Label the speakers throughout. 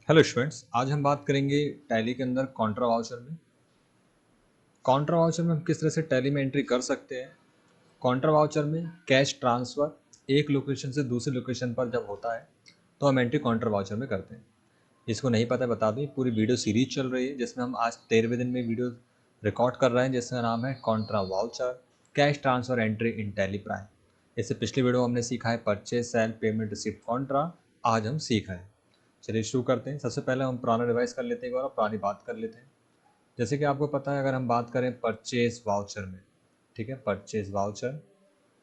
Speaker 1: Hello students, आज हम बात करेंगे टैली के अंदर कॉन्ट्रा वाउचर में। कॉन्ट्रा वाउचर में हम किस तरह से टैली में एंट्री कर सकते हैं। कॉन्ट्रा वाउचर में कैश ट्रांसफ़र एक लोकेशन से दूसरी लोकेशन पर जब होता है तो हम एंट्री कॉन्ट्रा वाउचर में करते हैं। जिसको नहीं पता बता दें, पूरी वीडियो सीरीज चल रही है जिसमें हम आज 13वें दिन में वीडियो रिकॉर्ड कर रहे हैं जिसका नाम है Contra voucher cash transfer entry in tally prime. इससे पिछली वीडियो हमने सीखा है purchase sale payment receipt Contra. आज हम सीख रहे हैं। चलिए शुरू करते हैं। सबसे पहले हम पुराना रिवाइज कर लेते हैं, एक बार और पुरानी बात कर लेते हैं। जैसे कि आपको पता है, अगर हम बात करें परचेज वाउचर में, ठीक है, परचेज वाउचर,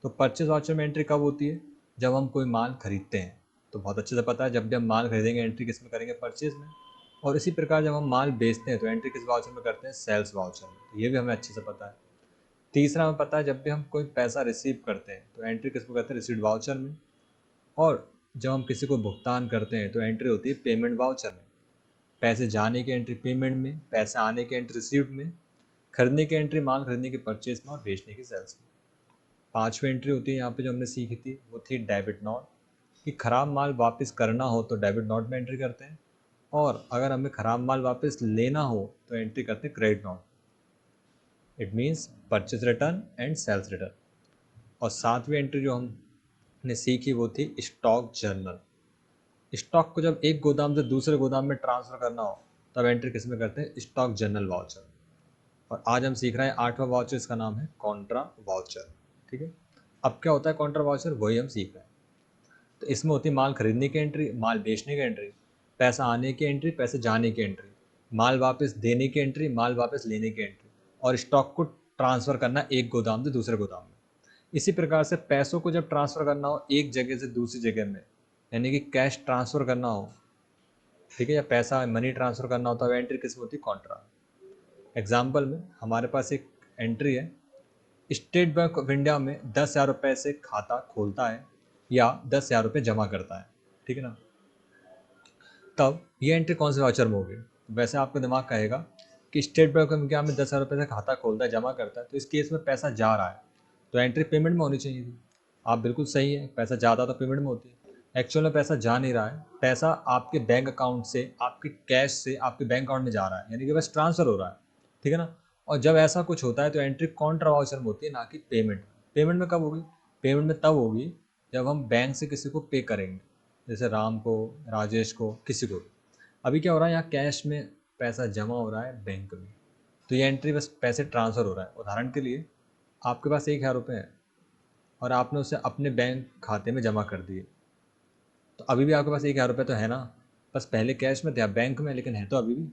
Speaker 1: तो परचेज वाउचर में एंट्री कब होती है? जब हम कोई माल खरीदते हैं। तो बहुत अच्छे से पता है, जब भी हम माल खरीदेंगे एंट्री किस में करेंगे? परचेज में। और इसी प्रकार जब हम माल बेचते हैं तो एंट्री किस वाउचर में करते हैं? सेल्स वाउचर में। तो ये भी हमें अच्छे से पता है। तीसरा हमें पता है, जब भी हम कोई पैसा रिसीव करते हैं तो एंट्री किस में करते हैं? रिसीव्ड वाउचर में। और जब हम किसी को भुगतान करते हैं तो एंट्री होती है पेमेंट वाउचर में। पैसे जाने की एंट्री पेमेंट में, पैसे आने की एंट्री रिसीव्ड में, खरीदने की एंट्री माल खरीदने की परचेज में और बेचने की सेल्स में। पांचवी एंट्री होती है यहाँ पे जो हमने सीखी थी, वो थी डेबिट नोट, कि खराब माल वापस करना हो तो डेबिट नोट में एंट्री करते हैं, और अगर हमें खराब माल वापस लेना हो तो एंट्री करते हैं credit note. It means purchase return and sales return. और सातवीं एंट्री जो हमने सीखी वो थी स्टॉक जर्नल। स्टॉक को जब एक गोदाम से दूसरे गोदाम में ट्रांसफ़र करना हो तब एंट्री किस में करते हैं? Stock journal voucher. और आज हम सीख रहे हैं 8वां वाउचर, इसका नाम है कॉन्ट्रा वाउचर। ठीक है, अब क्या होता है कॉन्ट्रा वाउचर, वही हम सीख रहे हैं। तो इसमें होती है माल खरीदने की एंट्री, माल बेचने की एंट्री, पैसा आने की एंट्री, पैसे जाने की एंट्री, माल वापस देने की एंट्री, माल वापस लेने की एंट्री, और स्टॉक को ट्रांसफ़र करना एक गोदाम से दूसरे गोदाम में। इसी प्रकार से पैसों को जब ट्रांसफ़र करना हो एक जगह से दूसरी जगह में, यानी कि कैश ट्रांसफ़र करना हो, ठीक है, या पैसा मनी ट्रांसफ़र करना होता है, एंट्री किस में होती है? कॉन्ट्रा। एग्जाम्पल में हमारे पास एक एंट्री है, स्टेट बैंक ऑफ इंडिया में 10,000 रुपये से खाता खोलता है या 10,000 रुपये जमा करता है, ठीक है ना। तब ये एंट्री कौन से वाउचर में होगी? वैसे आपका दिमाग कहेगा कि स्टेट बैंक ऑफ इंडिया में 10,000 रुपये से खाता खोलता है, जमा करता है, तो इस केस में पैसा जा रहा है तो एंट्री पेमेंट में होनी चाहिए थी। आप बिल्कुल सही है, पैसा जाता तो पेमेंट में होती है। एक्चुअल में पैसा जा नहीं रहा है, पैसा आपके बैंक अकाउंट से, आपके कैश से आपके बैंक अकाउंट में जा रहा है, यानी कि बस ट्रांसफ़र हो रहा है, ठीक है ना। और जब ऐसा कुछ होता है तो एंट्री कॉन्ट्रा वाउचर में होती है, ना कि पेमेंट। पेमेंट में कब होगी? पेमेंट में तब होगी जब हम बैंक से किसी को पे करेंगे, जैसे राम को, राजेश को, किसी को भी। अभी क्या हो रहा है, यहाँ कैश में पैसा जमा हो रहा है बैंक में, तो ये एंट्री बस पैसे ट्रांसफ़र हो रहा है। उदाहरण के लिए, आपके पास 1,000 रुपये है और आपने उसे अपने बैंक खाते में जमा कर दिए, तो अभी भी आपके पास 1,000 रुपये तो है ना, बस पहले कैश में थे, बैंक में, लेकिन है तो अभी भी।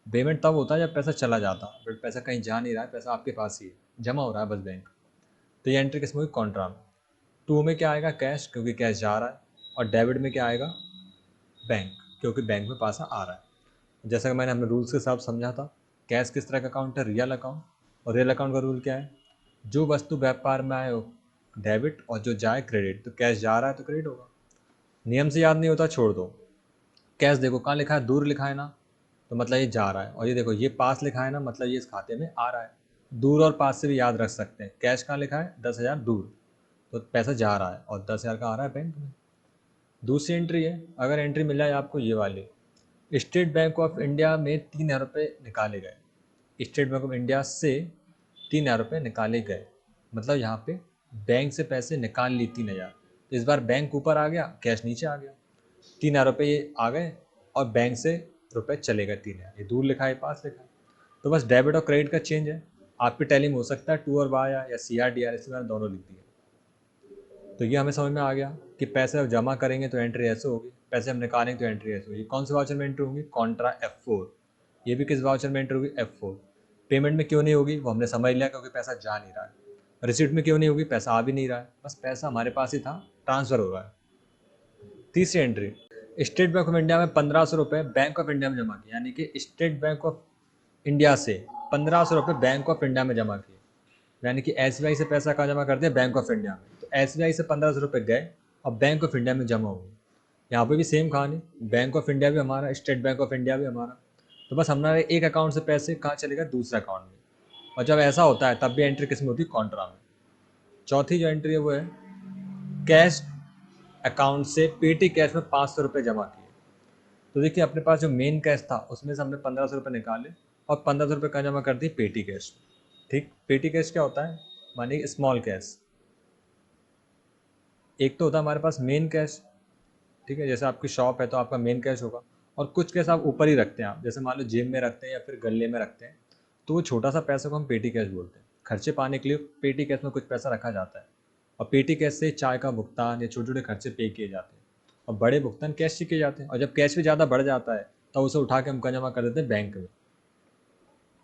Speaker 1: पेमेंट तब होता है जब पैसा चला जाता, बट पैसा कहीं जा नहीं रहा है, पैसा आपके पास ही है, जमा हो रहा है बस बैंक। तो ये एंट्री किस में हुई? कॉन्ट्रा में। टू में क्या आएगा? कैश, क्योंकि कैश जा रहा है। और डेबिट में क्या आएगा? बैंक, क्योंकि बैंक में पैसा आ रहा है। जैसा कि मैंने हमने रूल्स के साथ समझा था, कैश किस तरह का अकाउंट है? Real account. और रियल अकाउंट का रूल क्या है? जो वस्तु व्यापार में आए हो डेबिट, और जो जाए क्रेडिट। तो कैश जा रहा है तो क्रेडिट होगा। नियम से याद नहीं होता, छोड़ दो। कैश देखो कहाँ लिखा है? दूर लिखा है ना, तो मतलब ये जा रहा है। और ये देखो ये पास लिखा है ना, मतलब ये इस खाते में आ रहा है। दूर और पास से भी याद रख सकते हैं। कैश कहाँ लिखा है? 10,000 दूर, तो पैसा जा रहा है, और 10,000 का आ रहा है बैंक में। दूसरी एंट्री है, अगर एंट्री मिल जाए आपको ये वाली, स्टेट बैंक ऑफ इंडिया में 3,000 रुपये निकाले गए। स्टेट बैंक ऑफ इंडिया से 3,000 रुपये निकाले गए, मतलब यहाँ पे बैंक से पैसे निकाल ली 3,000। तो इस बार बैंक ऊपर आ गया, कैश नीचे आ गया। 3,000 रुपये ये आ गए और बैंक से रुपये चले गए 3,000। ये दूर लिखा है, पास लिखा है, तो बस डेबिट और क्रेडिट का चेंज है। आपकी टैली में हो सकता है टू और बाया या CRDR, इसमें मैंने दोनों लिख दिए। तो ये हमें समझ में आ गया कि पैसे अब जमा करेंगे तो एंट्री ऐसे होगी, पैसे हम निकालेंगे तो एंट्री ऐसे होगी। कौन से वाउचर में एंट्री होगी? Contra F4। ये भी किस वाउचर में एंट्री होगी? F4। पेमेंट में क्यों नहीं होगी वो हमने समझ लिया, क्योंकि पैसा जा नहीं रहा है। रिसिप्ट में क्यों नहीं होगी? पैसा आ भी नहीं रहा है, बस पैसा हमारे पास ही था, ट्रांसफ़र हो रहा है। तीसरी entry, state bank of India में 1,500 रुपये बैंक ऑफ इंडिया में जमा किए, यानी कि स्टेट बैंक ऑफ इंडिया से 1,500 रुपये बैंक ऑफ इंडिया में जमा किए, यानी कि SBI से पैसा कहाँ जमा करते हैं? बैंक ऑफ इंडिया में। तो SBI से 1,500 रुपये गए और बैंक ऑफ इंडिया में जमा हुए। यहाँ पे भी सेम कहानी, बैंक ऑफ इंडिया भी हमारा, स्टेट बैंक ऑफ इंडिया भी हमारा। तो बस हमारे एक अकाउंट से पैसे कहाँ चले गए? दूसरे अकाउंट में। और जब ऐसा होता है तब भी एंट्री किस में होती है? कॉन्ट्रा में। चौथी जो एंट्री है वो है, कैश अकाउंट से पेटी कैश में 500 रुपये जमा किए। तो देखिए अपने पास जो मेन कैश था उसमें से हमने 1500 रुपये निकाले और 1500 रुपये का जमा कर दिए पेटी कैश। ठीक, पेटी कैश क्या होता है, मानिए स्मॉल कैश। एक तो होता है हमारे पास मेन कैश, ठीक है, जैसे आपकी शॉप है तो आपका मेन कैश होगा, और कुछ कैश आप ऊपर ही रखते हैं, आप जैसे मान लो जेब में रखते हैं या फिर गले में रखते हैं, तो वो छोटा सा पैसा को हम पेटी कैश बोलते हैं। खर्चे पाने के लिए पेटी कैश में कुछ पैसा रखा जाता है, और पेटी कैश से चाय का भुगतान या छोटे छोटे खर्चे पे किए जाते हैं, और बड़े भुगतान कैश से किए जाते हैं। और जब कैश भी ज़्यादा बढ़ जाता है तो उसे उठा के हम कहाँ जमा कर देते हैं, बैंक में।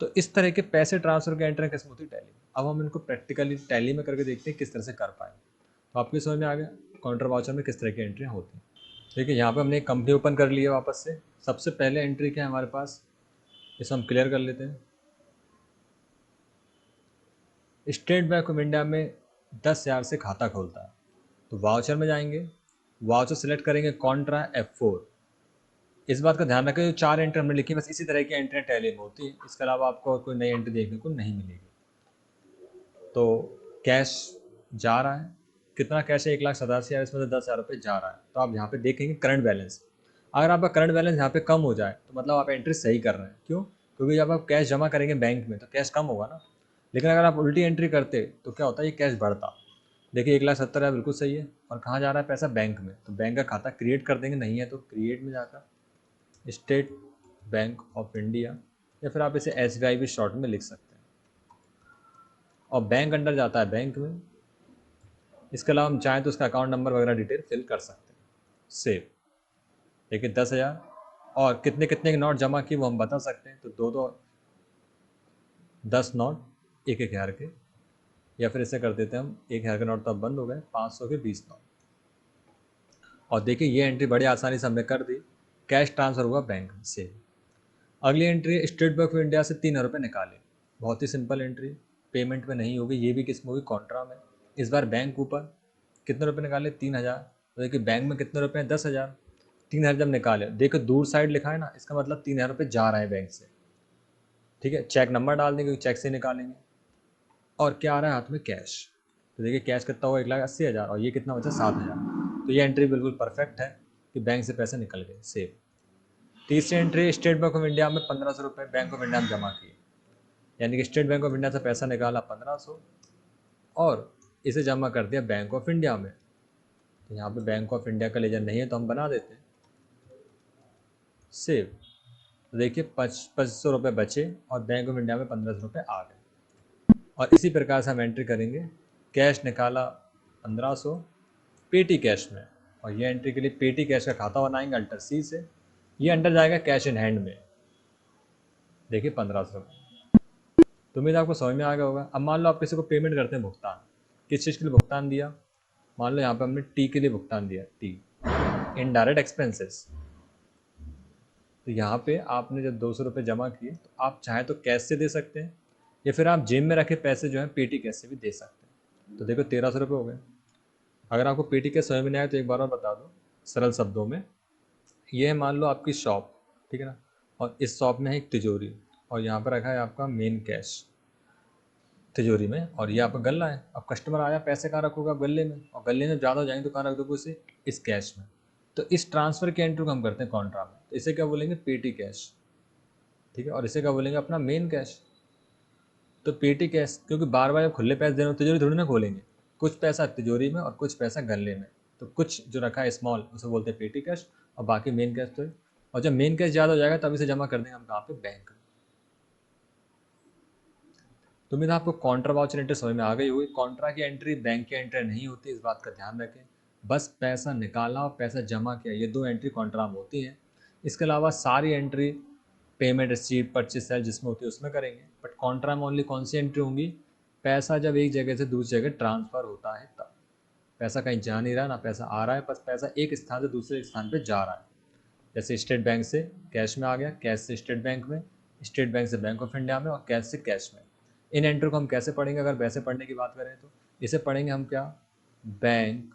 Speaker 1: तो इस तरह के पैसे ट्रांसफर की एंट्री किस्म होती है टैली। अब हम इनको प्रैक्टिकली टैली में करके देखते हैं किस तरह से कर पाए। तो आपकी समझ में आ गया काउंटर वाउचर में किस तरह की एंट्रियाँ होती हैं। देखिए यहाँ पे हमने एक कंपनी ओपन कर ली है वापस से। सबसे पहले एंट्री क्या है हमारे पास, इसे हम क्लियर कर लेते हैं। स्टेट बैंक ऑफ इंडिया में 10,000 से खाता खोलता है, तो वाउचर में जाएंगे, वाउचर सेलेक्ट करेंगे कॉन्ट्रा F4। इस बात का ध्यान रखें जो 4 एंट्री हमने लिखी बस इसी तरह की एंट्री टैली में होती है, इसके अलावा आपको और कोई नई एंट्री देखने को नहीं मिलेगी। तो कैश जा रहा है, कितना कैश है, 1,87,000, इसमें से 10,000 रुपये जा रहा है। तो आप यहाँ पे देखेंगे करंट बैलेंस। अगर आपका करंट बैलेंस यहाँ पे कम हो जाए तो मतलब आप एंट्री सही कर रहे हैं। क्यों? क्योंकि जब आप कैश जमा करेंगे बैंक में तो कैश कम होगा ना। लेकिन अगर आप उल्टी एंट्री करते तो क्या होता है, ये कैश बढ़ता। देखिए 1,70,000 बिल्कुल सही है, और कहाँ जा रहा है पैसा, बैंक में। तो बैंक का खाता क्रिएट कर देंगे, नहीं है तो क्रिएट में जाकर स्टेट बैंक ऑफ इंडिया, या फिर आप इसे SBI भी शॉर्ट में लिख सकते हैं, और बैंक अंडर जाता है बैंक में। इसके अलावा हम चाहें तो उसका अकाउंट नंबर वगैरह डिटेल फिल कर सकते हैं। सेव। देखिए 10,000, और कितने कितने के नोट जमा किए वो हम बता सकते हैं। तो 10 नोट 1,000 के, या फिर इसे कर देते हैं हम 1,000 के नोट तो अब बंद हो गए, 500 के 20 नोट। और देखिए ये एंट्री बड़ी आसानी से हमने कर दी, कैश ट्रांसफर हुआ बैंक से। अगली entry state bank of India से 3,000 रुपये निकाले। बहुत ही सिंपल एंट्री, पेमेंट में नहीं होगी, ये भी किस में होगी, कॉन्ट्रा में। इस बार बैंक ऊपर, कितने रुपए निकाले, 3,000। तो देखिए बैंक में कितने रुपए हैं, 10,000। 3,000 जब निकाले, देखो दूर साइड लिखा है ना, इसका मतलब 3,000 रुपये जा रहे हैं बैंक से। ठीक है, चेक नंबर डाल देंगे, चेक से निकालेंगे। और क्या आ रहा है हाथ में, कैश। तो देखिए कैश कितना हुआ, 1,80,000, और ये कितना बचा, 7,000। तो ये एंट्री बिल्कुल परफेक्ट है कि बैंक से पैसे निकल गए, सेव। तीसरी entry state bank of India में 1,500 रुपये बैंक ऑफ इंडिया में जमा किए, यानी कि स्टेट बैंक ऑफ इंडिया से पैसा निकाला 1,500 और इसे जमा कर दिया बैंक ऑफ इंडिया में। तो यहाँ पे बैंक ऑफ इंडिया का लेजर नहीं है तो हम बना देते हैं, सेव। तो देखिए 2500 रुपये बचे और बैंक ऑफ इंडिया में 1,500 रुपये आ गए। और इसी प्रकार से हम एंट्री करेंगे, कैश निकाला 1,500 पेटी कैश में, और ये एंट्री के लिए पेटी कैश का खाता बनाएंगे अल्टर C से। ये अंडर जाएगा कैश इन हैंड में, देखिए 1,500 रुपये। तो उम्मीद आपको समझ में आ गया होगा। अब मान लो आप किसी को पेमेंट करते हैं, भुगतान किस चीज़ के लिए भुगतान दिया, मान लो यहाँ पे हमने टी के लिए भुगतान दिया, टी इनडायरेक्ट एक्सपेंसेस। तो यहाँ पे आपने जब 200 रुपये जमा किए तो आप चाहे तो कैश से दे सकते हैं, या फिर आप जेब में रखे पैसे जो है पेटी कैश से भी दे सकते हैं। तो देखो 1,300 रुपये हो गए। अगर आपको पेटी कैश समझ में नहीं आए तो एक बार और बता दो सरल शब्दों में। ये है मान लो आपकी शॉप, ठीक है ना, और इस शॉप में है एक तिजोरी, और यहाँ पर रखा है आपका मेन कैश तिजोरी में, और ये आपका गल्ला है। अब कस्टमर आया, पैसे कहाँ रखोगे आप, गले में, और गले में ज़्यादा हो जाएंगे तो कहाँ रख दोगे उसे, इस कैश में। तो इस ट्रांसफ़र की एंट्री को हम करते हैं कॉन्ट्रा में, तो इसे क्या बोलेंगे, पेटी कैश। ठीक है, और इसे क्या बोलेंगे, अपना मेन कैश। तो पेटी कैश, क्योंकि बार बार जब खुले पैसे देने तिजोरी थोड़ी ना खोलेंगे, कुछ पैसा तिजोरी में और कुछ पैसा गले में। तो कुछ जो रखा है स्मॉल उसे बोलते हैं पेटी कैश, और बाकी मेन कैश तो है। और जब मेन कैश ज़्यादा हो जाएगा तब इसे जमा कर देंगे हम कहाँ पे, बैंक में। तो उम्मीद है आपको कॉन्ट्रा वाउचर एंट्री समझ में आ गई होगी। कॉन्ट्रा की एंट्री बैंक की एंट्री नहीं होती, इस बात का ध्यान रखें। बस पैसा निकाला और पैसा जमा किया, ये 2 एंट्री कॉन्ट्रा में होती हैं। इसके अलावा सारी entry payment receipt purchase sale जिसमें होती है उसमें करेंगे, बट कॉन्ट्रा में ओनली कौन सी एंट्री होंगी, पैसा जब एक जगह से दूसरी जगह ट्रांसफ़र होता है तब। पैसा कहीं जा नहीं रहा, ना पैसा आ रहा है, बस पैसा एक स्थान से दूसरे स्थान पर जा रहा है। जैसे स्टेट बैंक से कैश में आ गया, कैश से स्टेट बैंक में, स्टेट बैंक से बैंक ऑफ इंडिया में, और कैश से कैश में। इन एंट्री को हम कैसे पढ़ेंगे, अगर वैसे पढ़ने की बात करें तो इसे पढ़ेंगे हम क्या, बैंक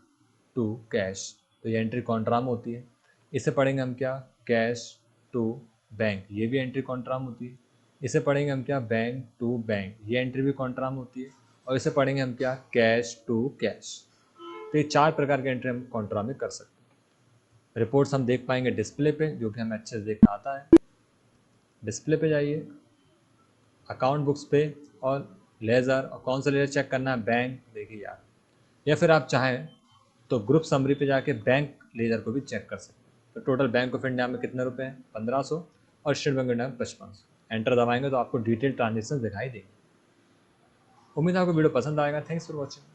Speaker 1: टू कैश, तो ये एंट्री कॉन्ट्रा में होती है। इसे पढ़ेंगे हम क्या, कैश टू बैंक, ये भी एंट्री कॉन्ट्रा में होती है। इसे पढ़ेंगे हम क्या, बैंक टू बैंक, ये एंट्री भी कॉन्ट्रा में होती है। और इसे पढ़ेंगे हम क्या, कैश टू कैश। तो ये 4 प्रकार की एंट्री हम कॉन्ट्रा में कर सकते हैं। रिपोर्ट्स हम देख पाएंगे डिस्प्ले पे, जो कि हमें अच्छे से देखना आता है। डिस्प्ले पे जाइए, अकाउंट बुक्स पे, और लेज़र, और कौन सा लेज़र चेक करना है, बैंक, देखिए यार। या फिर आप चाहें तो ग्रुप समरी पे जाके बैंक लेज़र को भी चेक कर सकते हैं। तो टोटल बैंक ऑफ इंडिया में कितने रुपए हैं, 1500, और स्टेट बैंक ऑफ इंडिया में 5500। एंटर दबाएंगे तो आपको डिटेल ट्रांजेक्शन दिखाई देंगे। उम्मीद है आपको वीडियो पसंद आएगा। Thanks for watching.